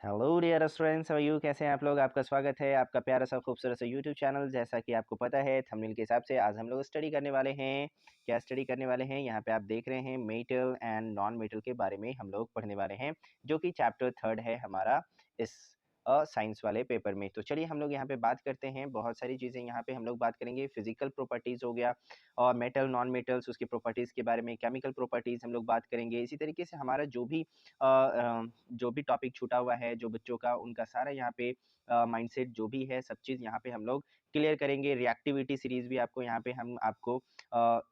Hello dear students, how are you? कैसे हैं आप लोग? आपका स्वागत है आपका प्यारा सा खूबसूरत सा यूट्यूब चैनल। जैसा कि आपको पता है थंबनेल के हिसाब से आज हम लोग स्टडी करने वाले हैं। क्या स्टडी करने वाले हैं? यहाँ पे आप देख रहे हैं मेटल एंड नॉन मेटल के बारे में हम लोग पढ़ने वाले हैं, जो कि चैप्टर 3 है हमारा इस साइंस वाले पेपर में। तो चलिए हम लोग यहाँ पे बात करते हैं। बहुत सारी चीज़ें यहाँ पे हम लोग बात करेंगे। फिजिकल प्रॉपर्टीज़ हो गया और मेटल नॉन मेटल्स उसकी प्रॉपर्टीज़ के बारे में, केमिकल प्रॉपर्टीज़ हम लोग बात करेंगे। इसी तरीके से हमारा जो भी टॉपिक छूटा हुआ है जो बच्चों का, उनका सारा यहाँ पे माइंडसेट जो भी है सब चीज़ यहाँ पे हम लोग क्लियर करेंगे। रिएक्टिविटी सीरीज़ भी आपको यहाँ पे हम आपको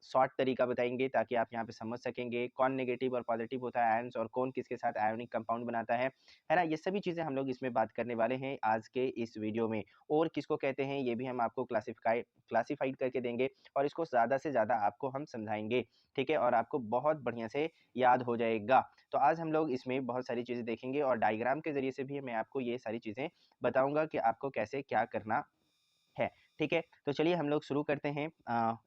शॉर्ट तरीका बताएँगे ताकि आप यहाँ पे समझ सकेंगे कौन नेगेटिव और पॉजिटिव होता है आयन्स और कौन किसके साथ आयोनिक कंपाउंड बनाता है ना? ये सभी चीज़ें हम लोग इसमें बात करने वाले हैं आज के इस वीडियो में। और किसको कहते हैं ये भी हम आपको क्लासिफाइड करके देंगे और इसको ज़्यादा से ज़्यादा आपको हम समझाएँगे, ठीक है? और आपको बहुत बढ़िया से याद हो जाएगा। तो आज हम लोग इसमें बहुत सारी चीज़ें देखेंगे और डायग्राम के ज़रिए से भी मैं आपको ये सारी चीज़ें बताऊँगा कि आपको कैसे क्या करना है, ठीक है? तो चलिए हम लोग शुरू करते हैं।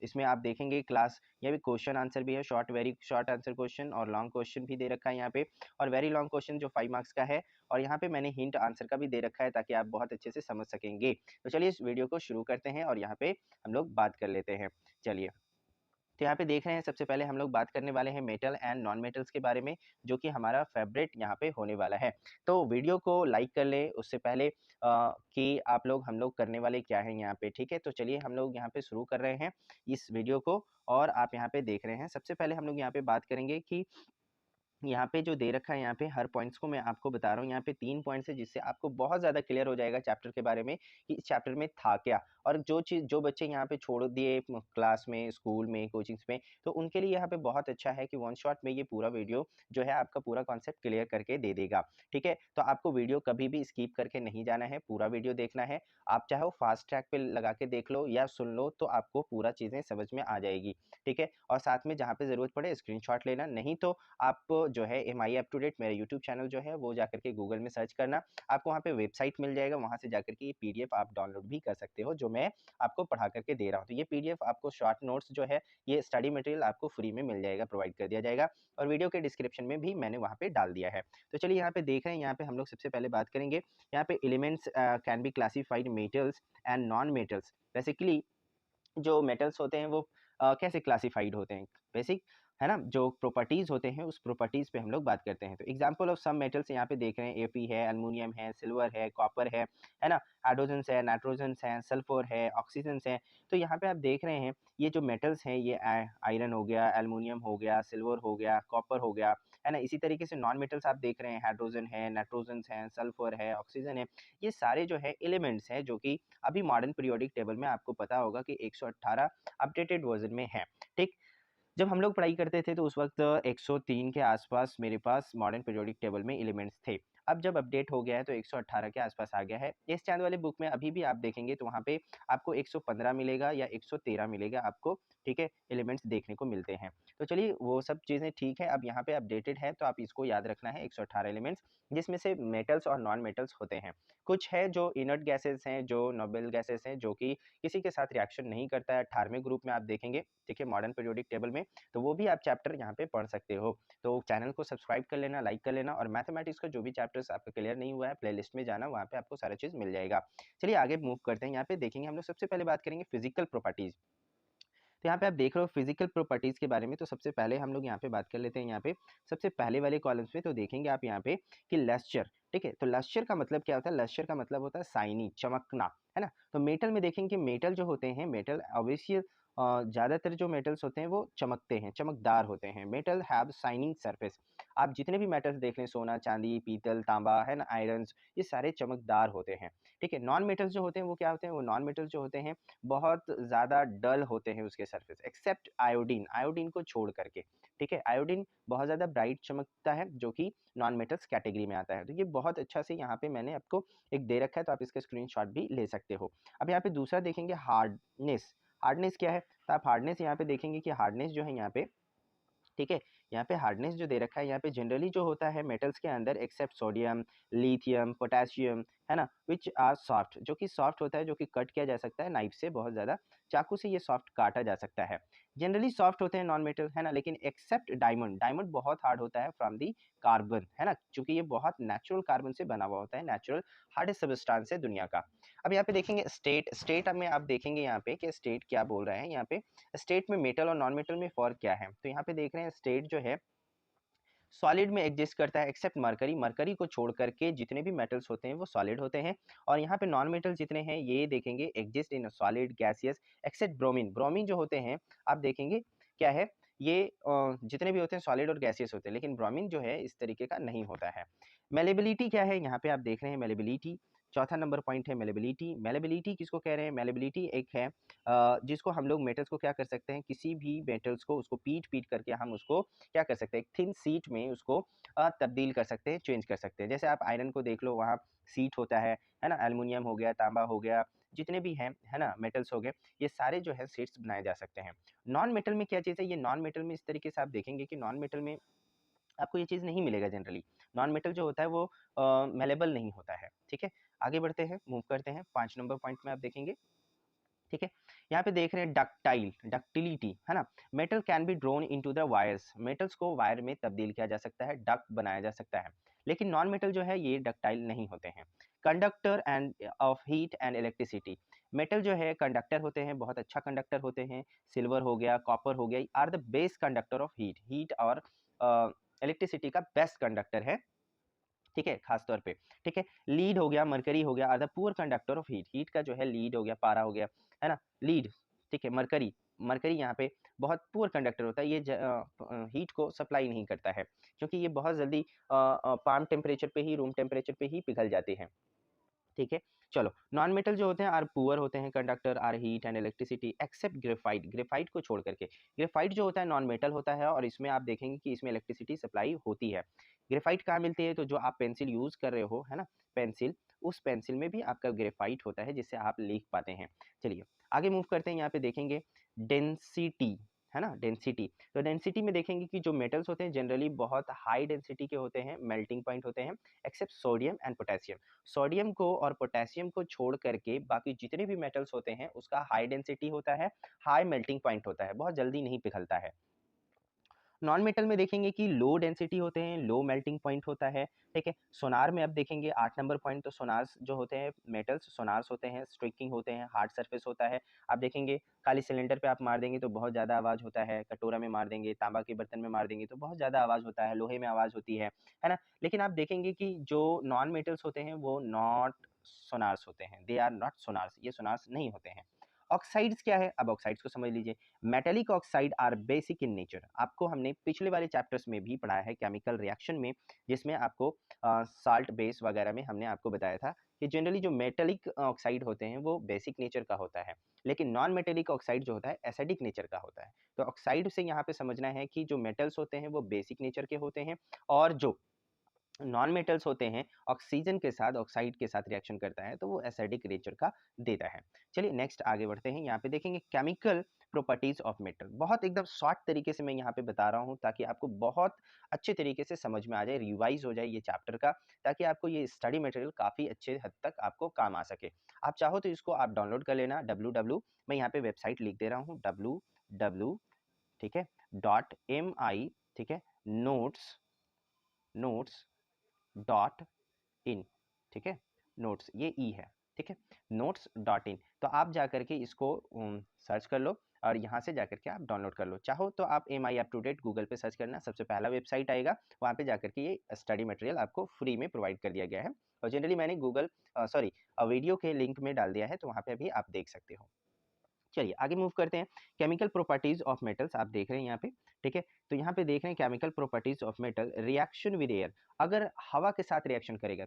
इसमें आप देखेंगे क्लास ये भी क्वेश्चन आंसर भी है, वेरी शॉर्ट आंसर क्वेश्चन और लॉन्ग क्वेश्चन भी दे रखा है यहाँ पे और वेरी लॉन्ग क्वेश्चन जो 5 मार्क्स का है और यहाँ पे मैंने हिंट आंसर का भी दे रखा है ताकि आप बहुत अच्छे से समझ सकेंगे। तो चलिए इस वीडियो को शुरू करते हैं और यहाँ पे हम लोग बात कर लेते हैं। चलिए। तो यहाँ पे देख रहे हैं सबसे पहले हम लोग बात करने वाले हैं मेटल एंड नॉन मेटल्स के बारे में, जो कि हमारा फेवरेट यहाँ पे होने वाला है। तो वीडियो को लाइक कर लें उससे पहले कि आप लोग हम लोग करने वाले क्या हैं यहाँ पे, ठीक है? तो चलिए हम लोग यहाँ पे शुरू कर रहे हैं इस वीडियो को और आप यहाँ पे देख रहे हैं। सबसे पहले हम लोग यहाँ पे बात करेंगे कि यहाँ पे जो दे रखा है यहाँ पे हर पॉइंट्स को मैं आपको बता रहा हूँ। यहाँ पे 3 पॉइंट्स है जिससे आपको बहुत ज़्यादा क्लियर हो जाएगा चैप्टर के बारे में कि इस चैप्टर में था क्या। और जो बच्चे यहाँ पे छोड़ दिए क्लास में, स्कूल में, कोचिंग्स में, तो उनके लिए यहाँ पे बहुत अच्छा है कि वन शॉट में ये पूरा वीडियो जो है आपका पूरा कॉन्सेप्ट क्लियर करके दे देगा, ठीक है? तो आपको वीडियो कभी भी स्किप करके नहीं जाना है, पूरा वीडियो देखना है। आप चाहे फास्ट ट्रैक पे लगा के देख लो या सुन लो तो आपको पूरा चीज़ें समझ में आ जाएगी, ठीक है? और साथ में जहाँ पे ज़रूरत पड़े स्क्रीनशॉट लेना, नहीं तो आप जो है एमआई अप टू डेट मेरा यूट्यूब चैनल जो है वो जाकर के गूगल में सर्च करना, आपको वहाँ पे वेबसाइट मिल जाएगा, वहाँ से जाकर के ये पीडीएफ आप डाउनलोड भी कर सकते हो जो मैं आपको पढ़ा करके दे रहा हूँ। तो ये पीडीएफ आपको शॉर्ट नोट्स जो है ये स्टडी मटेरियल आपको फ्री में मिल जाएगा, प्रोवाइड कर दिया जाएगा और वीडियो के डिस्क्रिप्शन में भी मैंने वहाँ पे डाल दिया है। तो चलिए यहाँ पे देख रहे हैं, यहाँ पे हम लोग सबसे पहले बात करेंगे। यहाँ पे elements can be classified metals and non metals. Basically जो मेटल्स होते हैं वो कैसे क्लासिफाइड होते हैं, बेसिक है ना? जो प्रॉपर्टीज होते हैं उस प्रॉपर्टीज पे हम लोग बात करते हैं। तो एग्जांपल ऑफ सम मेटल्स यहाँ पे देख रहे हैं, एफी है, एल्युमिनियम है, सिल्वर है, कॉपर है ना? हाइड्रोजन्स है, नाइट्रोजन्स है, सल्फर है, ऑक्सीजन्स है। तो यहाँ पे आप देख रहे हैं ये जो मेटल्स हैं ये आयरन हो गया, एल्युमिनियम हो गया, सिल्वर हो गया, कॉपर हो गया, है ना? इसी तरीके से नॉन मेटल्स आप देख रहे हैं, हाइड्रोजन है, नाइट्रोजन्स है, सल्फर है, ऑक्सीजन है। ये सारे जो है एलिमेंट्स हैं जो कि अभी मॉडर्न पीरियोडिक टेबल में आपको पता होगा कि 118 अपडेटेड वर्जन में है, ठीक? जब हम लोग पढ़ाई करते थे तो उस वक्त 103 के आसपास मेरे पास मॉडर्न पीरियोडिक टेबल में एलिमेंट्स थे। अब जब अपडेट हो गया है तो 118 के आसपास आ गया है। इस चांद वाले बुक में अभी भी आप देखेंगे तो वहाँ पे आपको 115 मिलेगा या 113 मिलेगा आपको, ठीक है? एलिमेंट्स देखने को मिलते हैं। तो चलिए वो सब चीज़ें ठीक है, अब यहाँ पे अपडेटेड है तो आप इसको याद रखना है 118 एलिमेंट्स, जिसमें से मेटल्स और नॉन मेटल्स होते हैं। कुछ है जो इनर्ट गैसेज़ हैं, जो नोबेल गैसेज़ हैं, जो कि किसी के साथ रिएक्शन नहीं करता है। 18वें ग्रुप में आप देखेंगे, ठीक है? मॉडर्न पीरियोडिक टेबल में, तो वो भी आप चैप्टर यहाँ पे पढ़ सकते हो। तो चैनल को सब्सक्राइब कर लेना, लाइक कर लेना और मैथमेटिक्स का जो भी चैप्टर्स आपका क्लियर नहीं हुआ है, प्लेलिस्ट में जाना, वहाँ पे आपको सारा चीज़ मिल जाएगा। चलिए आगे मूव करते हैं। यहाँ पे देखेंगे हम लोग सबसे पहले बात करेंगे फिजिकल प्रॉपर्टीज़। तो यहाँ पे आप देख रहे हो फिजिकल प्रॉपर्टीज़ के बारे में, तो सबसे पहले हम लोग यहाँ पे बात कर लेते हैं। यहाँ पे सबसे पहले वाले कॉलम्स में तो देखेंगे आप यहाँ पे कि लस्टर, ठीक है? तो लस्टर का मतलब क्या होता है? लस्टर का मतलब होता है शाइनी, चमकना, है ना? तो मेटल में देखेंगे कि मेटल जो होते हैं, मेटल ऑब्वियसली ज़्यादातर जो मेटल्स होते हैं वो चमकते हैं, चमकदार होते हैं। Metal have shining surface. आप जितने भी मेटल्स देख लें, सोना, चांदी, पीतल, तांबा, है ना, आयरन्स, ये सारे चमकदार होते हैं, ठीक है? नॉन मेटल्स जो होते हैं वो क्या होते हैं? वो नॉन मेटल्स जो होते हैं बहुत ज़्यादा डल होते हैं उसके सरफेस, एक्सेप्ट आयोडीन, आयोडीन को छोड़ करके, ठीक है? आयोडीन बहुत ज़्यादा ब्राइट चमकता है जो कि नॉन मेटल्स कैटेगरी में आता है। तो ये बहुत अच्छा से यहाँ पे मैंने आपको एक दे रखा है, तो आप इसका स्क्रीनशॉट भी ले सकते हो। अब यहाँ पे दूसरा देखेंगे हार्डनेस। हार्डनेस क्या है? तो आप हार्डनेस यहाँ पे देखेंगे कि हार्डनेस जो है यहाँ पे, ठीक है? यहाँ पे हार्डनेस जो दे रखा है यहाँ पे जनरली जो होता है मेटल्स के अंदर, एक्सेप्ट सोडियम, लिथियम, पोटेशियम, है ना? व्हिच आर सॉफ्ट, जो कि सॉफ्ट होता है, जो कि कट किया जा सकता है नाइफ से, बहुत ज़्यादा चाकू से ये सॉफ्ट काटा जा सकता है। जनरली सॉफ्ट होते हैं नॉन मेटल, है ना, लेकिन एक्सेप्ट डायमंड, डायमंड बहुत हार्ड होता है फ्रॉम दी कार्बन, है ना, क्योंकि ये बहुत नेचुरल कार्बन से बना हुआ होता है, नेचुरल हार्डेस्ट सब्सटेंस है दुनिया का। अब यहाँ पे देखेंगे स्टेट में आप देखेंगे यहाँ पे कि स्टेट क्या बोल रहे हैं। यहाँ पे स्टेट में मेटल और नॉन मेटल में फर्क क्या है, तो यहाँ पे देख रहे हैं स्टेट जो है सॉलिड में एग्जिस्ट करता है एक्सेप्ट मरकरी, मरकरी को छोड़ करके जितने भी मेटल्स होते हैं वो सॉलिड होते हैं। और यहाँ पे नॉन मेटल जितने हैं ये देखेंगे exist in solid gaseous except bromine, bromine जो होते हैं आप देखेंगे क्या है, ये जितने भी होते हैं सॉलिड और गैसियस होते हैं, लेकिन ब्रोमीन जो है इस तरीके का नहीं होता है। मेलेबिलिटी क्या है, यहाँ पे आप देख रहे हैं मेलेबिलिटी, चौथा नंबर पॉइंट है मेलेबिलिटी। मेलेबिलिटी किसको कह रहे हैं, मेलेबिलिटी एक है जिसको हम लोग मेटल्स को क्या कर सकते हैं, किसी भी मेटल्स को उसको पीट पीट करके हम उसको क्या कर सकते हैं, एक थिन सीट में उसको तब्दील कर सकते हैं, चेंज कर सकते हैं। जैसे आप आयरन को देख लो, वहाँ सीट होता है ना, एल्युमिनियम हो गया, तांबा हो गया, जितने भी हैं, है ना, मेटल्स हो गए, ये सारे जो है सीट्स बनाए जा सकते हैं। नॉन मेटल में क्या चीज़ है, ये नॉन मेटल में इस तरीके से आप देखेंगे कि नॉन मेटल में आपको ये चीज़ नहीं मिलेगा जनरली। नॉन मेटल जो होता है वो मेलेबल नहीं होता है, ठीक है। आगे बढ़ते हैं, मूव करते हैं, 5 नंबर पॉइंट में आप देखेंगे, ठीक है। यहाँ पे देख रहे हैं डक्टाइल, डक्टिलिटी, है ना, metal can be drone into the wires, metals को वायर में तब्दील किया जा सकता है, डक्ट बनाया जा सकता है, लेकिन नॉन मेटल जो है ये डक्टाइल नहीं होते हैं। Conductor end of heat and electricity, metal जो है कंडक्टर होते हैं, बहुत अच्छा कंडक्टर होते हैं, सिल्वर हो गया, कॉपर हो गया, are the best conductor of heat, heat और इलेक्ट्रिसिटी का बेस्ट कंडक्टर है, ठीक है, खास तौर पे, ठीक है। लीड हो गया, मरकरी हो गया, are the poor conductor of heat, heat का जो है लीड हो गया, पारा हो गया, है ना, लीड, ठीक है। मरकरी, मरकरी यहाँ पे बहुत पुअर कंडक्टर होता है, ये हीट को सप्लाई नहीं करता है, क्योंकि ये बहुत जल्दी पाम टेम्परेचर पे ही, रूम टेम्परेचर पे ही पिघल जाते हैं, ठीक है। चलो, नॉन मेटल जो होते हैं आर पुअर होते हैं conductor, are heat and electricity except graphite, graphite को छोड़ करके, ग्रेफाइट जो होता है नॉन मेटल होता है और इसमें आप देखेंगे कि इसमें इलेक्ट्रिसिटी सप्लाई होती है। ग्रेफाइट कहाँ मिलती है, तो जो आप पेंसिल यूज कर रहे हो, है ना, पेंसिल, उस पेंसिल में भी आपका ग्रेफाइट होता है जिससे आप लिख पाते हैं। चलिए आगे मूव करते हैं, यहाँ पे देखेंगे डेंसिटी, है ना, डेंसिटी, तो डेंसिटी में देखेंगे कि जो मेटल्स होते हैं जनरली बहुत हाई डेंसिटी के होते हैं, मेल्टिंग पॉइंट होते हैं, except sodium and potassium, sodium को और पोटेशियम को छोड़ करके बाकी जितने भी मेटल्स होते हैं उसका हाई डेंसिटी होता है, हाई मेल्टिंग पॉइंट होता है, बहुत जल्दी नहीं पिघलता है। नॉन मेटल में देखेंगे कि लो डेंसिटी होते हैं, लो मेल्टिंग पॉइंट होता है, ठीक है। सोनार में अब देखेंगे 8 नंबर पॉइंट, तो सोनार्स जो होते हैं मेटल्स, सोनार्स होते हैं, स्ट्रिकिंग होते हैं, हार्ड सरफेस होता है। आप देखेंगे खाली सिलेंडर पे आप मार देंगे तो बहुत ज़्यादा आवाज़ होता है, कटोरा में मार देंगे, तांबा के बर्तन में मार देंगे तो बहुत ज़्यादा आवाज़ होता है, लोहे में आवाज़ होती है ना। लेकिन आप देखेंगे कि जो नॉन मेटल्स होते हैं वो नॉट सोनार्स होते हैं, दे आर नॉट सोनार्स, ये सोनार्स नहीं होते हैं। ऑक्साइड्स क्या है, अब ऑक्साइड्स को समझ लीजिए। Metallic oxide are basic in nature, आपको हमने पिछले वाले चैप्टर्स में भी पढ़ाया है केमिकल रिएक्शन में, जिसमें आपको साल्ट बेस वगैरह में हमने आपको बताया था कि जनरली जो मेटेलिक ऑक्साइड होते हैं वो बेसिक नेचर का होता है, लेकिन नॉन मेटेलिक ऑक्साइड जो होता है एसिडिक नेचर का होता है। तो ऑक्साइड से यहाँ पे समझना है कि जो मेटल्स होते हैं वो बेसिक नेचर के होते हैं, और जो नॉन मेटल्स होते हैं ऑक्सीजन के साथ, ऑक्साइड के साथ रिएक्शन करता है तो वो एसिडिक नेचर का देता है। चलिए नेक्स्ट आगे बढ़ते हैं, यहाँ पे देखेंगे केमिकल प्रॉपर्टीज ऑफ मेटल, बहुत एकदम शॉर्ट तरीके से मैं यहाँ पे बता रहा हूँ ताकि आपको बहुत अच्छे तरीके से समझ में आ जाए, रिवाइज हो जाए ये चैप्टर का, ताकि आपको ये स्टडी मटेरियल काफ़ी अच्छे हद तक आपको काम आ सके। आप चाहो तो इसको आप डाउनलोड कर लेना, www, मैं यहाँ पे वेबसाइट लिख दे रहा हूँ, www, ठीक है, .mi, ठीक है, नोट्स, नोट्स .in, ठीक है, नोट्स ये ई है, ठीक है, notes.in, तो आप जा करके इसको सर्च कर लो और यहाँ से जा करके आप डाउनलोड कर लो। चाहो तो आप MI up to date Google पे सर्च करना, सबसे पहला वेबसाइट आएगा, वहाँ पे जा करके ये स्टडी मटेरियल आपको फ्री में प्रोवाइड कर दिया गया है, और जनरली मैंने गूगल सॉरी वीडियो के लिंक में डाल दिया है, तो वहाँ पे भी आप देख सकते हो। चलिए आगे मूव करते हैं, केमिकल प्रॉपर्टीज ऑफ मेटल्स आप देख रहे हैं यहाँ पे, ठीक है। तो यहाँ पे देख रहे हैं chemical properties of metal, reaction with air, अगर हवा के साथ रिएक्शन करेगा,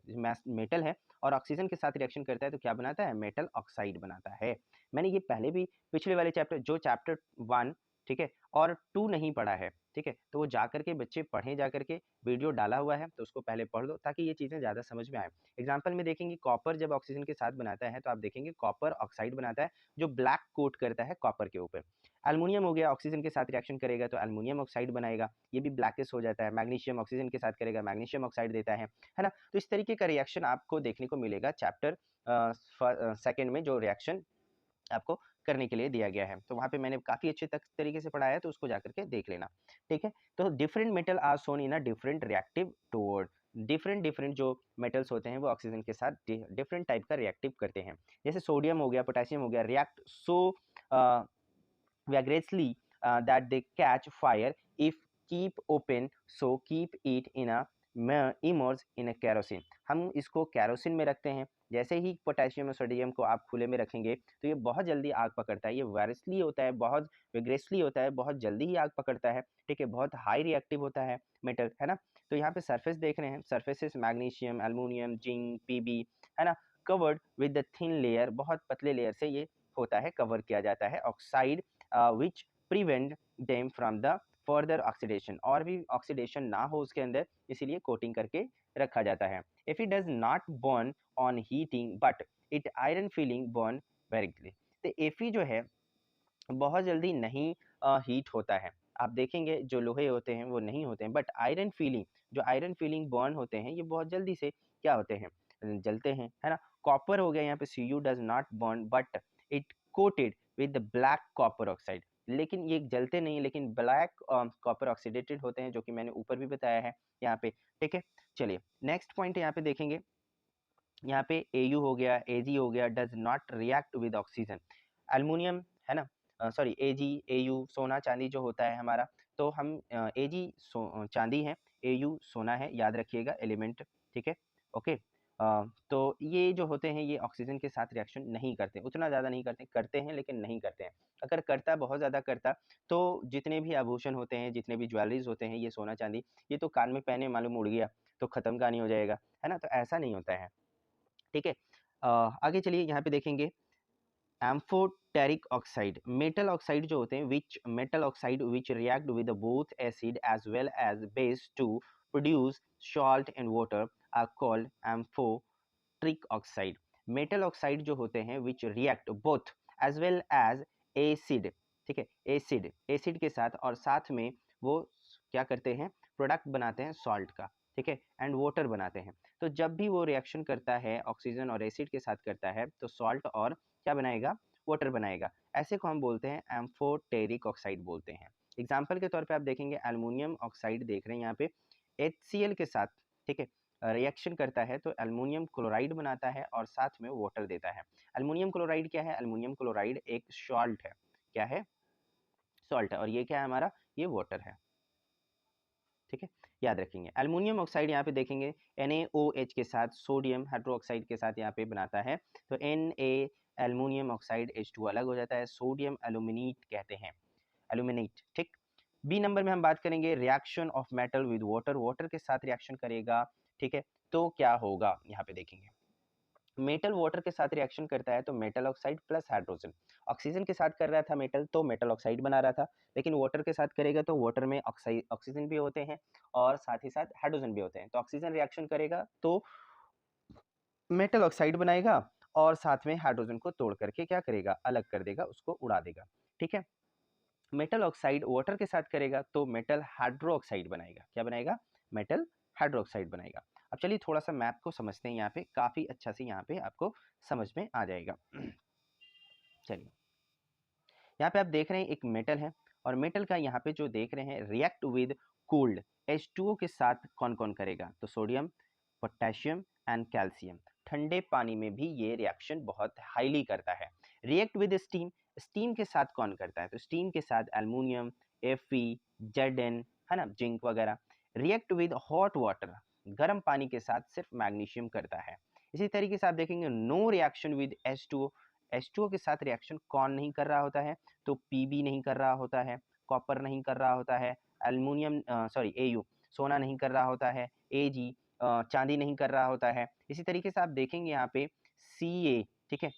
मेटल है और ऑक्सीजन के साथ रिएक्शन करता है तो क्या बनाता है, मेटल ऑक्साइड बनाता है। मैंने ये पहले भी पिछले वाले चैप्टर, जो चैप्टर 1, ठीक है, और 2 नहीं पढ़ा है, ठीक है, तो वो जा करके बच्चे पढ़ें, जा करके वीडियो डाला हुआ है तो उसको पहले पढ़ लो ताकि ये चीज़ें ज़्यादा समझ में आए। एग्जाम्पल में देखेंगे कॉपर जब ऑक्सीजन के साथ बनाता है तो आप देखेंगे कॉपर ऑक्साइड बनाता है, जो ब्लैक कोट करता है कॉपर के ऊपर। एल्युमिनियम हो गया, ऑक्सीजन के साथ रिएक्शन करेगा तो एल्युमिनियम ऑक्साइड बनाएगा, ये भी ब्लैकिश हो जाता है। मैग्नीशियम ऑक्सीजन के साथ करेगा, मैग्नीशियम ऑक्साइड देता है ना। तो इस तरीके का रिएक्शन आपको देखने को मिलेगा चैप्टर सेकेंड में, जो रिएक्शन आपको करने के लिए दिया गया है। तो वहाँ पे मैंने काफ़ी अच्छे तरीके से पढ़ाया है, तो उसको जाकर के देख लेना, ठीक है। तो different metal are shown in a different reactive toward, different जो मेटल्स होते हैं वो ऑक्सीजन के साथ डिफरेंट टाइप का रिएक्टिव करते हैं। जैसे सोडियम हो गया, पोटेशियम हो गया, react so vigorously that they catch fire if keep open, so keep it in a immerse in a kerosene। हम इसको कैरोसिन में रखते हैं। जैसे ही पोटेशियम और सोडियम को आप खुले में रखेंगे तो ये बहुत जल्दी आग पकड़ता है। ये वायरसली होता है, बहुत विग्रेसली होता है, बहुत जल्दी ही आग पकड़ता है, ठीक है। बहुत हाई रिएक्टिव होता है मेटल, है ना। तो यहाँ पे सरफेस देख रहे हैं, surfaces magnesium, aluminium, zinc, PB, है ना, covered with the thin layer, बहुत पतले लेयर से ये होता है, कवर किया जाता है। Oxide which prevent them from the further oxidation, और भी ऑक्सीडेशन ना हो उसके अंदर, इसीलिए कोटिंग करके रखा जाता है। if it does not burn on heating but it iron filling burn very quickly। तो Fe जो है बहुत जल्दी नहीं हीट होता है। आप देखेंगे जो लोहे होते हैं वो नहीं होते हैं, बट आयरन फीलिंग, जो आयरन फीलिंग बर्न होते हैं ये बहुत जल्दी से क्या होते हैं, जलते हैं, है ना। कॉपर हो गया यहाँ पे, Cu does not burn but it coated with black copper oxide, लेकिन ये जलते नहीं, लेकिन ब्लैक कॉपर ऑक्सीडेटेड होते हैं, जो कि मैंने ऊपर भी बताया है यहाँ पे, ठीक है। चलिए नेक्स्ट पॉइंट यहाँ पे देखेंगे। यहाँ पे Au हो गया, Ag हो गया, does not react with oxygen. Aluminium, है ना, सॉरी Ag, Au सोना चांदी जो होता है हमारा, तो हम Ag चांदी है, Au सोना है, याद रखिएगा एलिमेंट, ठीक है, ओके। तो ये जो होते हैं ये ऑक्सीजन के साथ रिएक्शन नहीं करते, उतना ज़्यादा नहीं करते, करते हैं लेकिन नहीं करते हैं। अगर करता, बहुत ज़्यादा करता, तो जितने भी आभूषण होते हैं, जितने भी ज्वेलरीज होते हैं, ये सोना चांदी, ये तो कान में पहने मालूम उड़ गया तो ख़त्म कहानी हो जाएगा, है ना। तो ऐसा नहीं होता है, ठीक है। आगे चलिए यहाँ पे देखेंगे एम्फोटेरिक ऑक्साइड, मेटल ऑक्साइड जो होते हैं, which metal oxide which react with both acid as well as base to produce salt and water are called amphoteric oxide. Metal oxide जो होते हैं which react both as well as acid, ठीक है, acid के साथ, और साथ में वो क्या करते हैं, प्रोडक्ट बनाते हैं सॉल्ट का, ठीक है, एंड वाटर बनाते हैं। तो जब भी वो रिएक्शन करता है ऑक्सीजन और एसिड के साथ करता है, तो सॉल्ट और क्या बनाएगा, वाटर बनाएगा। ऐसे को हम बोलते हैं एम्फोटेरिक ऑक्साइड बोलते हैं। एग्जाम्पल के तौर पे आप देखेंगे एल्युमिनियम ऑक्साइड देख रहे हैं यहाँ पे, HCl के साथ, ठीक है, रिएक्शन करता है तो एल्युमिनियम क्लोराइड बनाता है और साथ में वाटर देता है। एल्युमिनियम क्लोराइड क्या है, एल्युमिनियम क्लोराइड एक सॉल्ट है, क्या है, सॉल्ट है, और ये क्या है हमारा, ये वाटर है, ठीक है, याद रखेंगे। एल्युमिनियम ऑक्साइड यहाँ पे देखेंगे NaOH के साथ सोडियम हाइड्रोक्साइड के साथ यहाँ पे बनाता है, तो Na एल्युमिनियम ऑक्साइड H2 अलग हो जाता है, सोडियम एल्यूमिनेट कहते हैं, एल्यूमिनेट, ठीक। बी नंबर में हम बात करेंगे reaction of metal with water, water के साथ रिएक्शन करेगा, ठीक है, तो क्या होगा, यहाँ पे देखेंगे मेटल वाटर के साथ रिएक्शन करता है तो metal oxide plus hydrogen, oxygen के साथ कर रहा था मेटल तो मेटल ऑक्साइड बना रहा था, लेकिन वाटर के साथ करेगा तो वाटर में ऑक्सीजन भी होते हैं और साथ ही साथ हाइड्रोजन भी होते हैं, तो ऑक्सीजन रिएक्शन करेगा तो मेटल ऑक्साइड बनाएगा और साथ में हाइड्रोजन को तोड़ करके क्या करेगा, अलग कर देगा, उसको उड़ा देगा, ठीक है। मेटल ऑक्साइड वाटर के साथ करेगा तो मेटल हाइड्रोक्साइड बनाएगा, क्या बनाएगा, मेटल हाइड्रोक्साइड बनाएगा। अब चलिए थोड़ा सा मैप को समझते हैं, यहाँ पे काफी अच्छा से यहाँ पे आपको समझ में आ जाएगा। चलिए यहाँ पे आप देख रहे हैं एक मेटल है, और मेटल का यहाँ पे जो देख रहे हैं रिएक्ट विद कोल्ड H2O के साथ कौन कौन करेगा, तो सोडियम, पोटेशियम एंड कैल्शियम। ठंडे पानी में भी ये रिएक्शन बहुत हाईली करता है। रिएक्ट विद स्टीम, स्टीम के साथ कौन करता है, तो स्टीम के साथ एल्युमिनियम, Fe, Zn, है ना, जिंक वगैरह। रिएक्ट विद हॉट वाटर, गर्म पानी के साथ सिर्फ मैग्नीशियम करता है। इसी तरीके से आप देखेंगे no reaction with H2O, H2O के साथ रिएक्शन कौन नहीं कर रहा होता है, तो Pb नहीं कर रहा होता है, कॉपर नहीं कर रहा होता है, एल्युमिनियम सॉरी Au सोना नहीं कर रहा होता है, Ag चांदी नहीं कर रहा होता है। इसी तरीके से आप देखेंगे यहाँ पे Ca, ठीक है,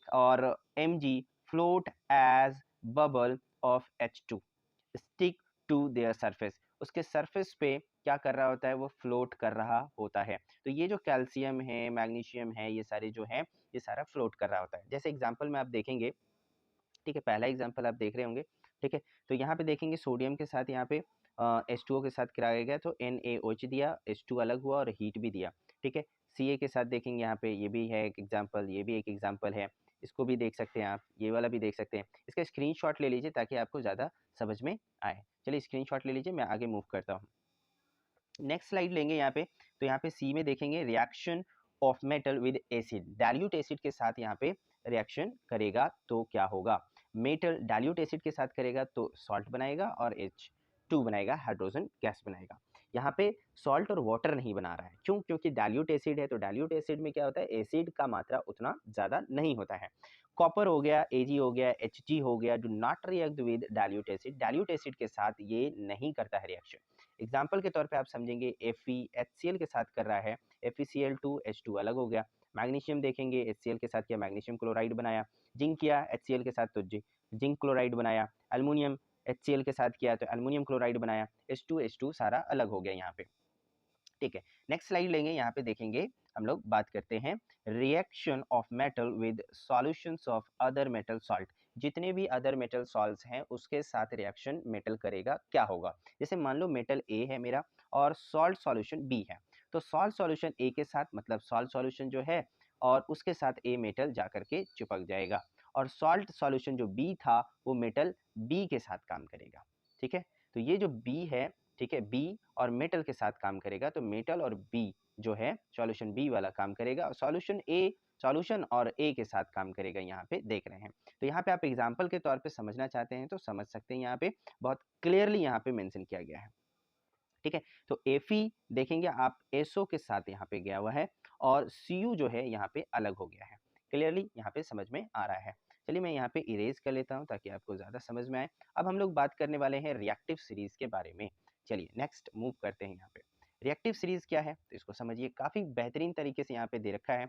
और Mg float as bubble of H2 stick to their surface, उसके सरफेस पे क्या कर रहा होता है, वो फ्लोट कर रहा होता है। तो ये जो कैल्शियम है, मैग्नीशियम है, ये सारे जो है ये सारा फ्लोट कर रहा होता है। जैसे एग्जांपल में आप देखेंगे, ठीक है, पहला एग्जांपल आप देख रहे होंगे, ठीक है, तो यहाँ पे देखेंगे सोडियम के साथ यहाँ पे H2O के साथ कराया गया तो NaOH दिया, H2 अलग हुआ और हीट भी दिया, ठीक है। Ca के साथ देखेंगे यहाँ पे, ये भी है एक एग्जाम्पल, ये भी एक एग्जाम्पल है, इसको भी देख सकते हैं आप, ये वाला भी देख सकते हैं। इसका स्क्रीनशॉट ले लीजिए ताकि आपको ज़्यादा समझ में आए। चलिए स्क्रीनशॉट ले लीजिए, मैं आगे मूव करता हूँ। नेक्स्ट स्लाइड लेंगे यहाँ पे, तो यहाँ पे सी में देखेंगे reaction of metal with acid, dilute acid के साथ यहाँ पे रिएक्शन करेगा तो क्या होगा। मेटल डाइल्यूट एसिड के साथ करेगा तो सॉल्ट बनाएगा और H2 बनाएगा, हाइड्रोजन गैस बनाएगा। यहाँ पे सॉल्ट और वाटर नहीं बना रहा है, क्यों? क्योंकि डाइल्यूट एसिड है, तो डाइल्यूट एसिड में क्या होता है, एसिड का मात्रा उतना ज़्यादा नहीं होता है। कॉपर हो गया, Ag हो गया, Hg हो गया, do not react with dilute acid, dilute acid के साथ ये नहीं करता है रिएक्शन। एग्जाम्पल के तौर पे आप समझेंगे, Fe HCl के साथ कर रहा है, FeCl2 H2 अलग हो गया। मैग्नीशियम देखेंगे, HCl के साथ किया, मैग्नीशियम क्लोराइड बनाया। जिंक किया HCl के साथ तो जिंक क्लोराइड बनाया। एल्युमिनियम HCl के साथ किया तो एल्युमिनियम क्लोराइड बनाया। H2 सारा अलग हो गया यहाँ पे, ठीक है। नेक्स्ट स्लाइड लेंगे, यहाँ पे देखेंगे हम लोग बात करते हैं reaction of metal with solutions of other metal salt. जितने भी अदर मेटल सॉल्ट्स हैं उसके साथ रिएक्शन मेटल करेगा, क्या होगा। जैसे मान लो मेटल ए है मेरा और सॉल्ट सॉल्यूशन बी है, तो सॉल्ट सॉल्यूशन ए के साथ, मतलब सॉल्ट सॉल्यूशन जो है और उसके साथ ए मेटल जा करके चिपक जाएगा, और सॉल्ट सॉल्यूशन जो बी था वो मेटल बी के साथ काम करेगा, ठीक है। तो ये जो बी है, ठीक है, बी और मेटल के साथ काम करेगा, तो मेटल और बी जो है सॉल्यूशन बी वाला काम करेगा, और सॉल्यूशन और ए के साथ काम करेगा, यहाँ पे देख रहे हैं। तो यहाँ पे आप एग्जांपल के तौर पे समझना चाहते हैं तो समझ सकते हैं, यहाँ पे बहुत क्लियरली यहाँ पे मेंशन किया गया है, ठीक है। तो Fe देखेंगे आप, SO के साथ यहाँ पे गया हुआ है, और Cu जो है यहाँ पे अलग हो गया है, क्लियरली यहाँ पे समझ में आ रहा है। चलिए मैं यहाँ पे इरेज कर लेता हूँ ताकि आपको ज़्यादा समझ में आए। अब हम लोग बात करने वाले हैं रिएक्टिव सीरीज के बारे में। चलिए नेक्स्ट मूव करते हैं। यहाँ पे रिएक्टिव सीरीज क्या है तो इसको समझिए, काफ़ी बेहतरीन तरीके से यहाँ पे दे रखा है।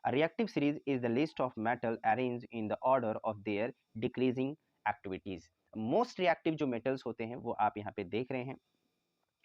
Reactive series is the list of metal arrange in the order of their decreasing activities. Most reactive जो मेटल्स होते हैं वो आप यहाँ पे देख रहे हैं।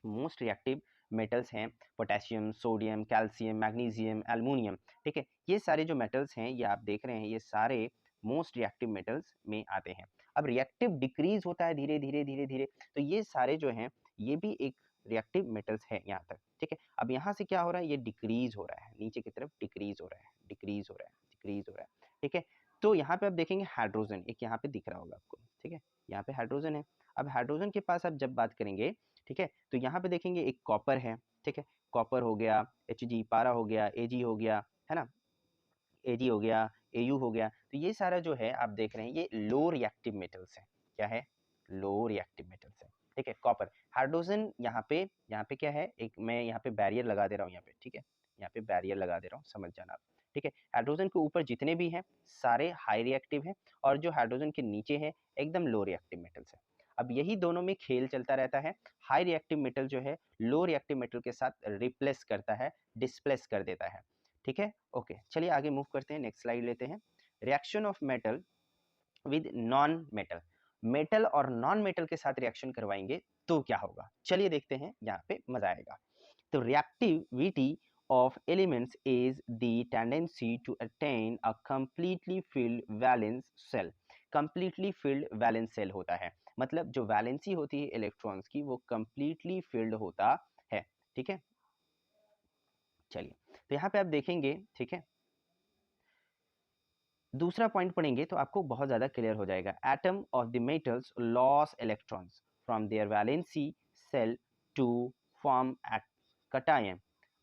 मोस्ट रिएक्टिव मेटल्स हैं potassium, sodium, calcium, magnesium, aluminium, ठीक है। ये सारे जो मेटल्स हैं ये आप देख रहे हैं, ये सारे मोस्ट रिएक्टिव मेटल्स में आते हैं। अब रिएक्टिव डिक्रीज होता है धीरे धीरे धीरे धीरे, तो ये सारे जो हैं ये भी एक रिएक्टिव मेटल्स है यहाँ तक, ठीक है। अब यहाँ से क्या हो रहा है, ये डिक्रीज हो रहा है, नीचे की तरफ डिक्रीज हो रहा है, डिक्रीज हो रहा है, डिक्रीज हो रहा है, ठीक है। तो यहाँ पे आप देखेंगे हाइड्रोजन एक यहाँ पे दिख रहा होगा आपको, ठीक है, यहाँ पे हाइड्रोजन है। अब हाइड्रोजन के पास आप जब बात करेंगे, ठीक है, तो यहाँ पे देखेंगे एक कॉपर है, ठीक है, कॉपर हो गया, Hg पारा हो गया, Ag हो गया, है ना, Ag हो गया, Au हो गया। तो ये सारा जो है आप देख रहे हैं ये लो रिएक्टिव मेटल्स है। क्या है, लो रिएक्टिव मेटल्स है, ठीक है। कॉपर, हाइड्रोजन यहाँ पे क्या है, एक मैं यहाँ पे बैरियर लगा दे रहा हूँ यहाँ पे, ठीक है, यहाँ पे बैरियर लगा दे रहा हूँ, समझ जाना आप, ठीक है। हाइड्रोजन के ऊपर जितने भी हैं सारे हाई रिएक्टिव हैं, और जो हाइड्रोजन के नीचे है एकदम लो रिएक्टिव मेटल्स है। अब यही दोनों में खेल चलता रहता है। हाई रिएक्टिव मेटल जो है लो रिएक्टिव मेटल के साथ रिप्लेस करता है, डिस्प्लेस कर देता है, ठीक है। ओके, चलिए आगे मूव करते हैं, नेक्स्ट स्लाइड लेते हैं। Reaction of metal with non metal, metal और नॉन मेटल के साथ रिएक्शन करवाएंगे तो क्या होगा, चलिए देखते हैं, यहाँ पे मजा आएगा। तो reactivity of elements is the tendency to attain a completely filled valence shell। completely filled valence shell होता है, मतलब जो वैलेंसी होती है इलेक्ट्रॉन्स की वो completely filled होता है, ठीक है। चलिए तो यहाँ पे आप देखेंगे, ठीक है, दूसरा पॉइंट पढ़ेंगे तो आपको बहुत ज़्यादा क्लियर हो जाएगा। Atom of the metals loss electrons from their valency shell to form cation।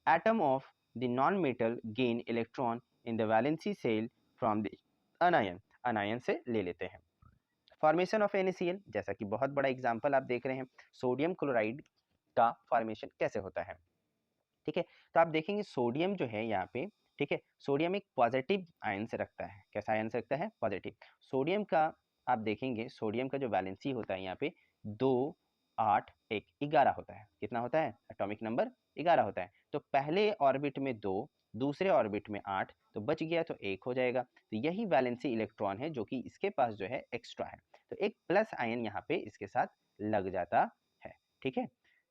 Atom of the non metal gain electron in the valency shell from the anion, anion से ले लेते हैं। फॉर्मेशन ऑफ NaCl, जैसा कि बहुत बड़ा example आप देख रहे हैं, सोडियम क्लोराइड का फॉर्मेशन कैसे होता है, ठीक है। तो आप देखेंगे सोडियम जो है यहाँ पे, ठीक है, सोडियम एक पॉजिटिव आयन से रखता है, कैसा आयन से रखता है, पॉजिटिव। सोडियम का आप देखेंगे, सोडियम का जो वैलेंसी होता है यहाँ पे 2 8 1 11 होता है। कितना होता है, एटॉमिक नंबर 11 होता है। तो पहले ऑर्बिट में 2, दूसरे ऑर्बिट में 8, तो बच गया तो 1 हो जाएगा। तो यही वैलेंसी इलेक्ट्रॉन है जो कि इसके पास जो है एक्स्ट्रा है, तो एक प्लस आयन यहाँ पे इसके साथ लग जाता है, ठीक है।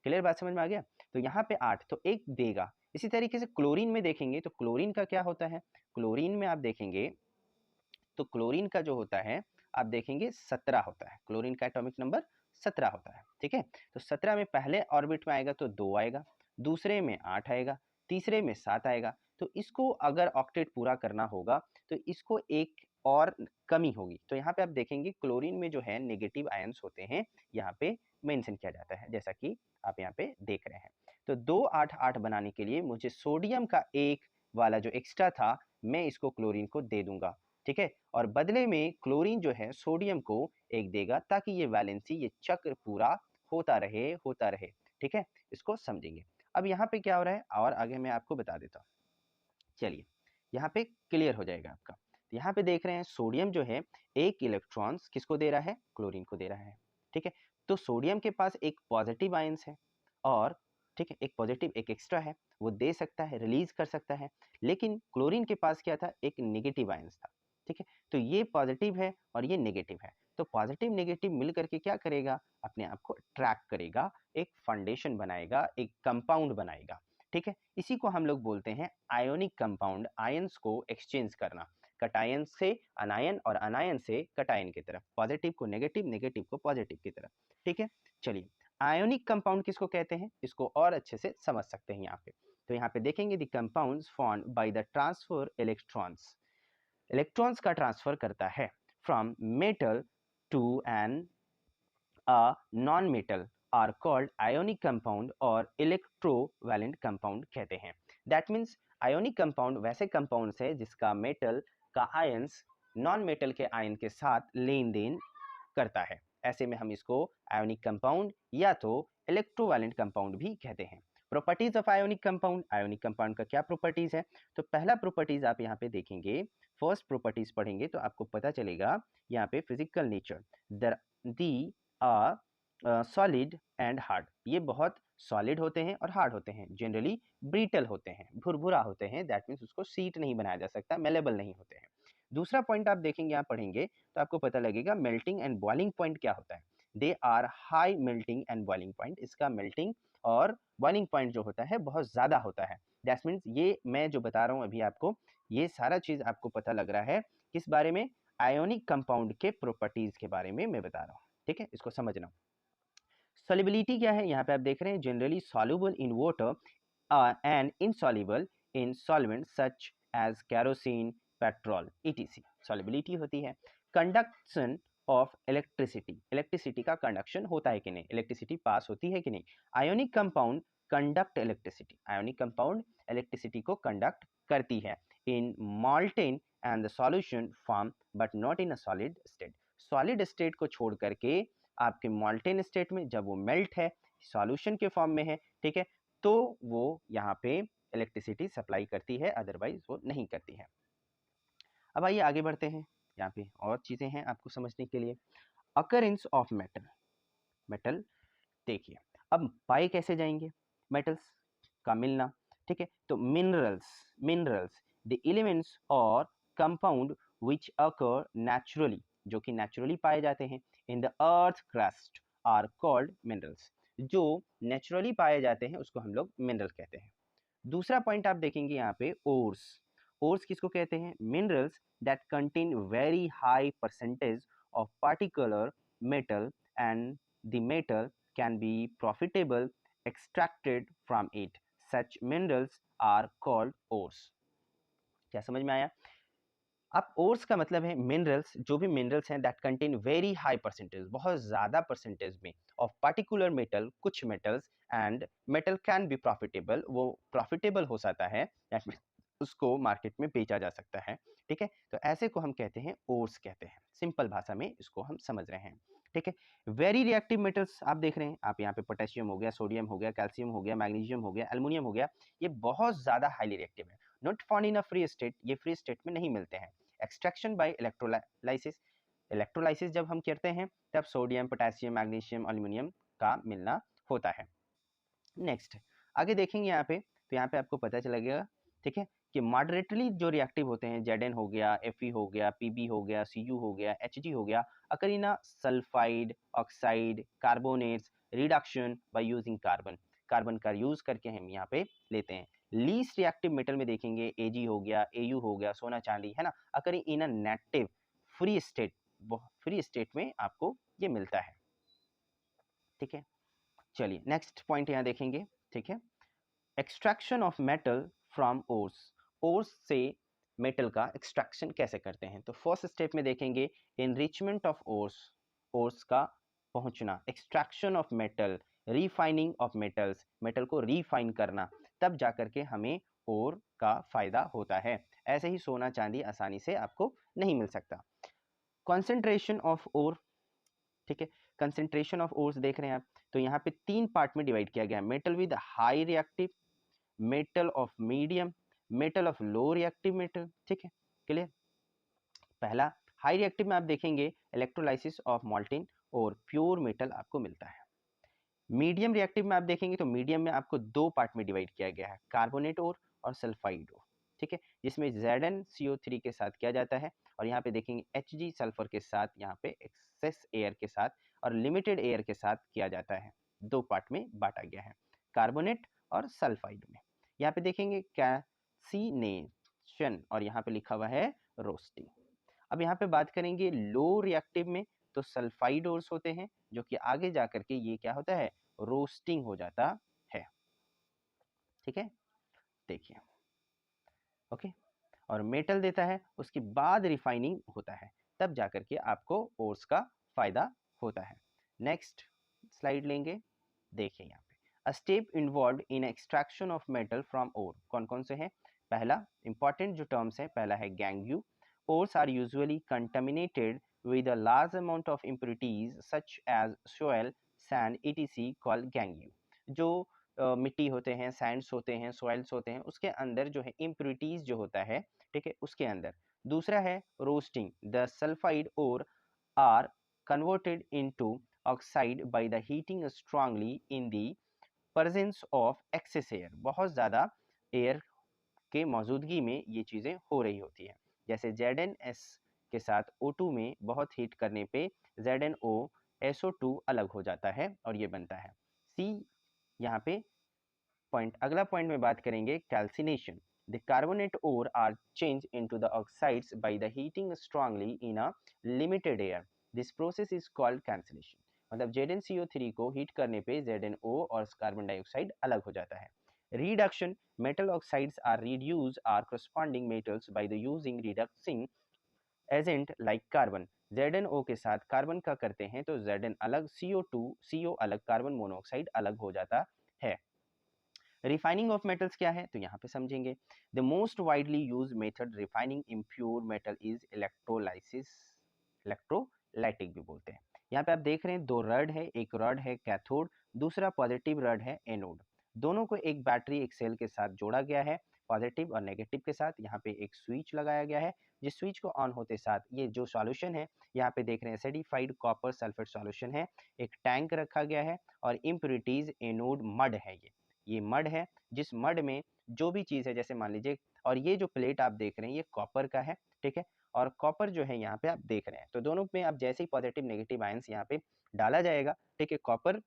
क्लियर बात समझ में आ गया। तो यहाँ पे 8 तो 1 देगा। इसी तरीके से क्लोरीन में देखेंगे तो क्लोरीन का क्या होता है, क्लोरीन में आप देखेंगे तो क्लोरीन का जो होता है आप देखेंगे 17 होता है, क्लोरीन का एटॉमिक नंबर 17 होता है, ठीक है। तो 17 में पहले ऑर्बिट में आएगा तो 2 आएगा, दूसरे में 8 आएगा, तीसरे में 7 आएगा। तो इसको अगर ऑक्टेट पूरा करना होगा तो इसको एक और कमी होगी। तो यहाँ पे आप देखेंगे क्लोरीन में जो है नेगेटिव आयंस होते हैं, यहाँ पे मेंशन किया जाता है, जैसा कि आप यहाँ पे देख रहे हैं। तो 288 बनाने के लिए मुझे सोडियम का एक वाला जो एक्स्ट्रा था, मैं इसको क्लोरीन को दे दूंगा, ठीक है। और बदले में क्लोरीन जो है सोडियम को एक देगा, ताकि ये वैलेंसी, ये चक्र पूरा होता रहे, ठीक है। इसको समझेंगे। अब यहाँ पे क्या हो रहा है और आगे मैं आपको बता देता हूँ। चलिए यहाँ पे क्लियर हो जाएगा आपका। तो यहाँ पे देख रहे हैं सोडियम जो है एक इलेक्ट्रॉन्स किसको दे रहा है, क्लोरीन को दे रहा है, ठीक है। तो सोडियम के पास एक पॉजिटिव आयंस है और ठीक है, एक पॉजिटिव एक एक्स्ट्रा है, वो दे सकता है, रिलीज कर सकता है। लेकिन क्लोरीन के पास क्या था, एक नेगेटिव आयंस था, ठीक है। तो ये पॉजिटिव है और ये नेगेटिव है। तो पॉजिटिव नेगेटिव मिल करके क्या करेगा, अपने आप को ट्रैक करेगा, एक फाउंडेशन बनाएगा, एक कंपाउंड बनाएगा, ठीक है। इसी को हम लोग बोलते हैं आयोनिक कंपाउंड, आयंस को एक्सचेंज करना, कटायन से अनायन और अनायन से कटायन की तरफ, पॉजिटिव को नेगेटिव, नेगेटिव को पॉजिटिव की तरफ, ठीक है। चलिए आयोनिक कंपाउंड किसको कहते हैं, इसको और अच्छे से समझ सकते हैं यहाँ पे। तो यहाँ पे देखेंगे the compounds formed by the transfer electrons, electrons का ट्रांसफर करता है from metal to an non metal are called ionic compound और इलेक्ट्रोवैलेंट कंपाउंड कहते हैं। दैट मीन्स आयोनिक कंपाउंड वैसे कंपाउंड्स है जिसका मेटल का आयंस नॉन मेटल के आयन के साथ लेन देन करता है, ऐसे में हम इसको आयोनिक कंपाउंड या तो इलेक्ट्रोवैलेंट कंपाउंड भी कहते हैं। Properties of ionic compound, ionic compound का क्या प्रॉपर्टीज है, तो पहला प्रॉपर्टीज आप यहाँ पे देखेंगे, फर्स्ट प्रॉपर्टीज पढ़ेंगे तो आपको पता चलेगा यहाँ पे physical nature, the solid and hard, ये बहुत सॉलिड होते हैं और हार्ड होते हैं, जनरली ब्रिटल होते हैं, भुरभुरा होते हैं, दैट मीन्स उसको सीट नहीं बनाया जा सकता, मेलेबल नहीं होते हैं। दूसरा पॉइंट आप देखेंगे, यहाँ पढ़ेंगे तो आपको पता लगेगा मेल्टिंग एंड बॉइलिंग पॉइंट क्या होता है। They are high melting and boiling point, इसका मेल्टिंग और बॉइलिंग पॉइंट जो होता है बहुत ज़्यादा होता है। दैट मीन्स ये मैं जो बता रहा हूँ अभी आपको, ये सारा चीज़ आपको पता लग रहा है किस बारे में, आयोनिक कंपाउंड के प्रॉपर्टीज के बारे में मैं बता रहा हूँ, ठीक है। इसको समझना। सॉल्युबिलिटी क्या है, यहाँ पे आप देख रहे हैं generally soluble in water and insoluble in solvent such as kerosene, petrol etc। Solubility होती है कंडक्शन ऑफ इलेक्ट्रिसिटी, इलेक्ट्रिसिटी का कंडक्शन होता है कि नहीं, इलेक्ट्रिसिटी पास होती है कि नहीं। Ionic compound conduct electricity, ionic compound electricity को कंडक्ट करती है in molten and the solution form but not in a solid state, solid state को छोड़ करके आपके मॉल्टेन स्टेट में जब वो मेल्ट है, सॉल्यूशन के फॉर्म में है, ठीक है, तो वो यहाँ पे इलेक्ट्रिसिटी सप्लाई करती है, अदरवाइज वो नहीं करती है। अब आइए आगे बढ़ते हैं, यहाँ पे और चीज़ें हैं आपको समझने के लिए। अकरेंस ऑफ मेटल, मेटल देखिए, अब पाए कैसे जाएंगे मेटल्स का मिलना, ठीक है। तो मिनरल्स, मिनरल्स द एलिमेंट्स और कंपाउंड विच अकर नेचुरली, जो कि नेचुरली पाए जाते हैं in the earth crust are called minerals, जो नेचुरली पाए जाते हैं उसको हम लोग मिनरल कहते हैं। दूसरा पॉइंट आप देखेंगे यहाँ पे ओर्स, ओर्स किसको कहते हैं, minerals that contain very high percentage of particular metal and the metal can be profitable extracted from it, such minerals are called ores। क्या समझ में आया। अब ओर्स का मतलब है मिनरल्स, जो भी मिनरल्स हैं that contain very high percentage, बहुत ज़्यादा परसेंटेज में ऑफ पार्टिकुलर मेटल, कुछ metals, and metal can be profitable, वो प्रॉफिटेबल हो सकता है, उसको मार्केट में बेचा जा सकता है, ठीक है। तो ऐसे को हम कहते हैं ओर्स कहते हैं, सिंपल भाषा में इसको हम समझ रहे हैं, ठीक है। वेरी रिएक्टिव मेटल्स आप देख रहे हैं, आप यहाँ पे पोटेशियम हो गया, सोडियम हो गया, कैल्शियम हो गया, मैग्नीशियम हो गया, एल्युमिनियम हो गया, ये बहुत ज़्यादा हाईली रिएक्टिव है, not found in a free state, ये फ्री स्टेट में नहीं मिलते हैं। एक्सट्रैक्शन बाय इलेक्ट्रोलाइसिस, इलेक्ट्रोलाइसिस जब हम करते हैं तब सोडियम, पोटेशियम, मैग्नीशियम, एल्युमिनियम का मिलना होता है। नेक्स्ट आगे देखेंगे यहाँ पे, तो यहाँ पे आपको पता चलेगा, ठीक है, कि मॉडरेटली जो रिएक्टिव होते हैं, Zn हो गया, Fe हो गया, Pb हो गया, Cu हो गया, Hg हो गया, अकरीना sulphide, oxide, carbonates, reduction by using carbon, carbon का यूज करके हम यहाँ पे लेते हैं। लीस्ट रिएक्टिव मेटल में देखेंगे Ag हो गया, Au हो गया, सोना चांदी, है ना, occur in a native free state, free state में आपको ये मिलता है, ठीक है। चलिए नेक्स्ट पॉइंट यहाँ देखेंगे, ठीक है। Extraction of metal from ores, ores से मेटल का एक्सट्रैक्शन कैसे करते हैं। तो फर्स्ट स्टेप में देखेंगे इनरिचमेंट ऑफ ओर्स, ओर्स का पहुंचना, extraction of metal, refining of metals, metal को रिफाइन करना, तब जाकर के हमें ओर का फायदा होता है। ऐसे ही सोना चांदी आसानी से आपको नहीं मिल सकता। कॉन्सेंट्रेशन ऑफ ओर, ठीक है, कंसेंट्रेशन ऑफ ओर्स देख रहे हैं आप, तो यहाँ पे 3 पार्ट में डिवाइड किया गया है, metal with high reactive, metal of medium, metal of low reactive metal, ठीक है, क्लियर। पहला हाई रिएक्टिव में आप देखेंगे इलेक्ट्रोलाइसिस ऑफ मॉल्टिन और प्योर मेटल आपको मिलता है। मीडियम रिएक्टिव में आप देखेंगे तो मीडियम में आपको 2 पार्ट में डिवाइड किया गया है, कार्बोनेट ओर और सल्फाइड ओर, ठीक है, जिसमें ZnCO3 के साथ किया जाता है, और यहाँ पे देखेंगे Hg सल्फर के साथ, यहाँ पे एक्सेस एयर के साथ और लिमिटेड एयर के साथ किया जाता है। 2 पार्ट में बांटा गया है, कार्बोनेट और सल्फाइड में। यहाँ पे देखेंगे कैल्सिनेशन और यहाँ पे लिखा हुआ है रोस्टिंग। अब यहाँ पे बात करेंगे लो रिएक्टिव में, तो सल्फाइड ओर्स होते हैं जो कि आगे जाकर के ये क्या होता है, रोस्टिंग हो जाता है, ठीक है, देखिए, ओके। और मेटल देता है, उसके बाद रिफाइनिंग होता है, तब जाकर के आपको ओर्स का फायदा होता है। नेक्स्ट स्लाइड लेंगे, देखिए यहाँ पे a step involve in extraction of metal from ore, कौन कौन से हैं। पहला इंपॉर्टेंट जो टर्म्स है, पहला है गैंगयू, ores are usually contaminated with a large amount of impurities such as soil, sand, etc. called gangue। जो मिट्टी होते हैं, सैंड्स होते हैं, सॉइल्स होते हैं, उसके अंदर जो है इम्प्योरिटीज जो होता है, ठीक है, उसके अंदर। दूसरा है roasting, the sulphide ore are converted into oxide by the heating strongly in the presence of excess air। बहुत ज़्यादा एयर के मौजूदगी में ये चीज़ें हो रही होती है। जैसे ZnS के साथ O2 में बहुत हीट करने पे ZnO SO2 अलग हो जाता है और ये बनता है C। यहाँ पे पॉइंट, अगला पॉइंट में बात करेंगे calcination, the carbonate ore are change into the oxides by the heating strongly in a limited air, this process is called calcination. मतलब ZnCO3 को हीट करने पे ZnO और कार्बन डाइऑक्साइड अलग हो जाता है। Reduction, metal oxides are reduced are corresponding metals by the using reducing agent like carbon। ZnO के साथ कार्बन का करते हैं तो Zn अलग, CO2 CO अलग, कार्बन मोनोऑक्साइड अलग हो जाता है। रिफाइनिंग ऑफ मेटल्स क्या है, तो यहाँ पे समझेंगे। The most widely use method refining impure metal is electrolysis, electrolytic भी बोलते हैं। यहाँ पे आप देख रहे हैं 2 रड है, एक रड है कैथोड, दूसरा पॉजिटिव रड है एनोड। दोनों को एक बैटरी एक सेल के साथ जोड़ा गया है, पॉजिटिव और नेगेटिव के साथ। यहाँ पे एक स्विच लगाया गया है, जिस स्विच को ऑन होते साथ ये जो सॉल्यूशन है, यहाँ पे देख रहे हैं एसिडिफाइड कॉपर सल्फेट सॉल्यूशन है, एक टैंक रखा गया है और इम्प्योरिटीज एनोड मड है, ये मड है, जिस मड में जो भी चीज़ है, जैसे मान लीजिए, और ये जो प्लेट आप देख रहे हैं ये कॉपर का है, ठीक है, और कॉपर जो है यहाँ पे आप देख रहे हैं, तो दोनों में आप जैसे ही पॉजिटिव नेगेटिव आयंस यहाँ पे डाला जाएगा, ठीक है, कॉपर,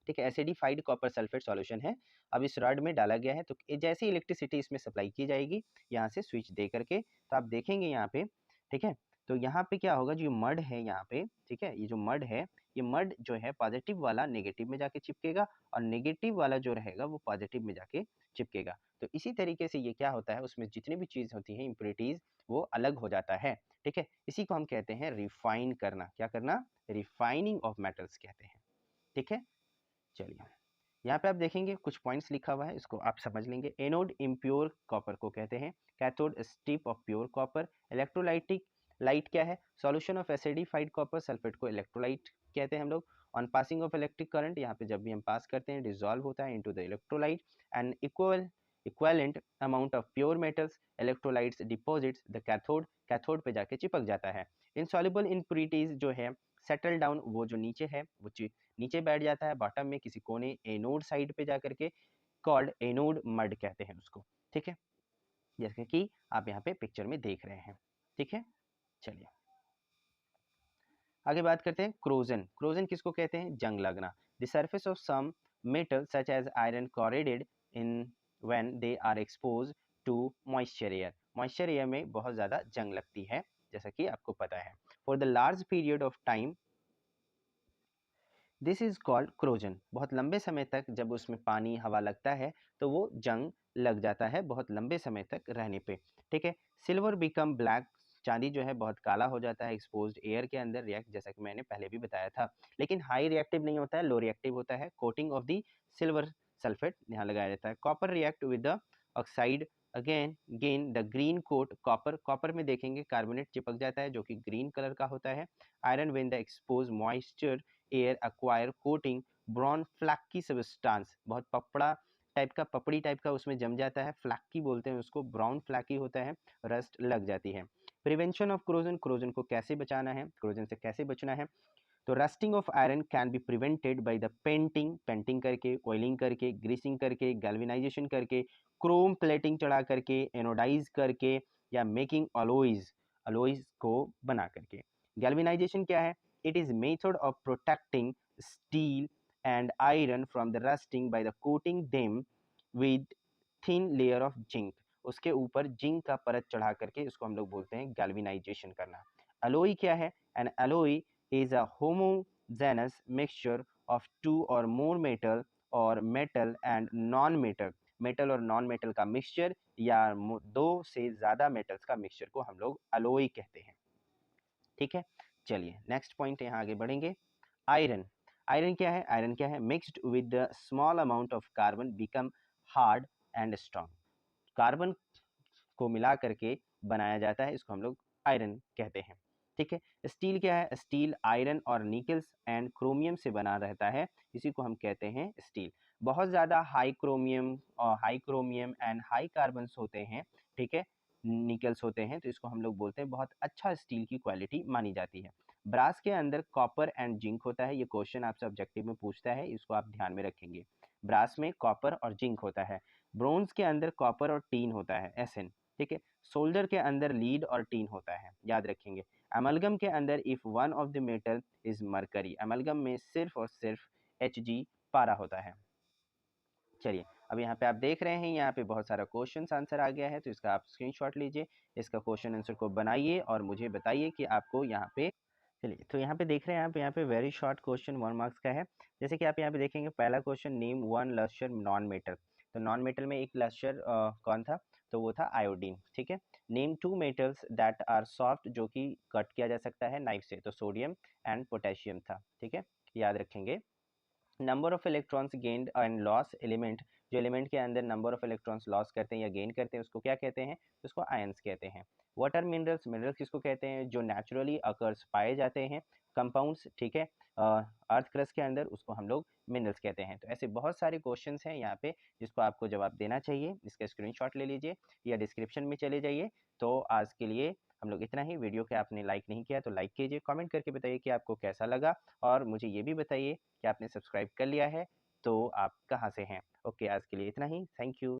ठीक है, एसिडिफाइड कॉपर सल्फेट सॉल्यूशन है, अब इस रॉड में डाला गया है, तो जैसे इलेक्ट्रिसिटी इसमें सप्लाई की जाएगी यहाँ से स्विच दे करके, तो आप देखेंगे यहाँ पे, ठीक है, तो यहाँ पे क्या होगा, जो मड है यहाँ पे, ठीक है, ये जो मड है, ये मड जो है पॉजिटिव वाला नेगेटिव में जाके चिपकेगा और नेगेटिव वाला जो रहेगा वो पॉजिटिव में जाके चिपकेगा। तो इसी तरीके से ये क्या होता है, उसमें जितनी भी चीज़ होती है इम्प्योरिटीज, वो अलग हो जाता है, ठीक है। इसी को हम कहते हैं रिफाइन करना, क्या करना, रिफाइनिंग ऑफ मेटल्स कहते हैं, ठीक है। चलिए यहाँ पे आप देखेंगे कुछ पॉइंट्स लिखा हुआ है, इसको आप समझ लेंगे। एनोड इम्प्योर कॉपर को कहते हैं, cathode strip of pure copper. Electrolytic, light क्या है, solution of acidified copper sulphate को इलेक्ट्रोलाइट कहते हैं हम लोग। On passing of electric current, यहाँ पे जब भी हम पास करते हैं डिजॉल्व होता है into the electrolyte and equivalent amount of pure metals electrolytes deposits the cathode, cathode पे जाके चिपक जाता है। इनसॉल्युबल इम्प्योरिटीज जो है सेटल डाउन, वो जो नीचे है वो नीचे बैठ जाता है बॉटम में किसी कोने एनोड साइड पे जाकर के, कॉल्ड एनोड मड कहते हैं उसको, ठीक है, जैसे कि आप यहाँ पे पिक्चर में देख रहे हैं, ठीक है। चलिए आगे बात करते हैं क्रोजन। क्रोजन किसको कहते हैं, जंग लगना। The surface of some metal such as iron corroded in when they are expose to moisture air, moisture air में बहुत ज़्यादा जंग लगती है, जैसा कि आपको पता है। For the large period of time this is called corrosion. बहुत लंबे समय तक जब उसमें पानी हवा लगता है तो वो जंग लग जाता है बहुत लंबे समय तक रहने पे। ठीक है। सिल्वर बिकम ब्लैक, चांदी जो है बहुत काला हो जाता है एक्सपोज्ड एयर के अंदर रिएक्ट, जैसा कि मैंने पहले भी बताया था। लेकिन हाई रिएक्टिव नहीं होता है, लो रिएक्टिव होता है। Coating of the silver sulphate यहाँ लगाया जाता है। Copper react with the oxide again gain the green coat. Copper में देखेंगे कार्बोनेट चिपक जाता है जो कि ग्रीन कलर का होता है। Iron when the expose moisture air acquire coating brown flaky substance, बहुत पपड़ी टाइप का उसमें जम जाता है, फ्लैकी बोलते हैं उसको, ब्राउन फ्लैकी होता है, रस्ट लग जाती है। प्रिवेंशन ऑफ क्रोजन, क्रोजन को कैसे बचाना है, क्रोजन से कैसे बचना है? तो rusting of iron can be prevented by the painting करके, ऑयलिंग करके, ग्रीसिंग करके, गैल्वेनाइजेशन करके, क्रोम प्लेटिंग चढ़ा करके, एनोडाइज करके, या मेकिंग अलॉयज को बना करके। गैल्वेनाइजेशन क्या है? It is method of protecting steel and iron from the rusting by the coating them with thin layer of zinc. उसके ऊपर जिंक का परत चढ़ा करके इसको हम लोग बोलते हैं गैल्वेनाइजेशन करना। अलॉय क्या है? N alloy is a homogeneous mixture of two or more metal or metal and non-metal, metal और नॉन मेटल का मिक्सचर या दो से ज्यादा मेटल्स का मिक्सचर को हम लोग अलॉय कहते हैं। ठीक है, चलिए नेक्स्ट पॉइंट यहाँ आगे बढ़ेंगे। आयरन, आयरन क्या है? आयरन क्या है? Mixed with the small amount of carbon become hard and strong. Carbon को मिला करके बनाया जाता है, इसको हम लोग आयरन कहते हैं। ठीक है। स्टील क्या है? स्टील आयरन और निकल्स एंड क्रोमियम से बना रहता है, इसी को हम कहते हैं स्टील। बहुत ज़्यादा high chromium and high carbons होते हैं, ठीक है, निकल्स होते हैं, तो इसको हम लोग बोलते हैं बहुत अच्छा स्टील की क्वालिटी मानी जाती है। ब्रास के अंदर कॉपर एंड जिंक होता है, ये क्वेश्चन आपसे ऑब्जेक्टिव में पूछता है, इसको आप ध्यान में रखेंगे। ब्रास में कॉपर और जिंक होता है। ब्रोंज के अंदर कॉपर और टीन होता है, एसएन। ठीक है। सोल्डर के अंदर लीड और टीन होता है, याद रखेंगे। अमलगम के अंदर if one of the metal is mercury, amalgam में सिर्फ और सिर्फ Hg पारा होता है। चलिए, अब यहाँ पे आप देख रहे हैं यहाँ पे बहुत सारा क्वेश्चन आंसर आ गया है, तो इसका आप स्क्रीनशॉट लीजिए, इसका क्वेश्चन आंसर को बनाइए और मुझे बताइए कि आपको यहाँ पे। चलिए, तो यहाँ पे देख रहे हैं आप, यहाँ पे वेरी शॉर्ट क्वेश्चन 1 मार्क्स का है। जैसे कि आप यहाँ पे देखेंगे, पहला question, name one lustre non metal. तो नॉन मेटल में एक लस्टर कौन था? तो वो था आयोडीन। ठीक है। Name two metals that are soft, जो कि कट किया जा सकता है नाइफ से, तो सोडियम एंड पोटेशियम था। ठीक है, याद रखेंगे। Number of electrons gained and loss element, जो एलिमेंट के अंदर नंबर ऑफ इलेक्ट्रॉन्स लॉस करते हैं या गेन करते हैं उसको क्या कहते हैं? उसको आयंस कहते हैं। व्हाट आर मिनरल्स, मिनरल्स किसको कहते हैं? जो नेचुरली अकर्स पाए जाते हैं कंपाउंड्स, ठीक है, अर्थ क्रस्ट के अंदर, उसको हम लोग मिनरल्स कहते हैं। तो ऐसे बहुत सारे क्वेश्चंस हैं यहाँ पे जिसको आपको जवाब देना चाहिए, इसका स्क्रीनशॉट ले लीजिए या डिस्क्रिप्शन में चले जाइए। तो आज के लिए हम लोग इतना ही। वीडियो के आपने लाइक नहीं किया तो लाइक कीजिए, कमेंट करके बताइए कि आपको कैसा लगा, और मुझे ये भी बताइए कि आपने सब्सक्राइब कर लिया है तो आप कहाँ से हैं। ओके, आज के लिए इतना ही। Thank you.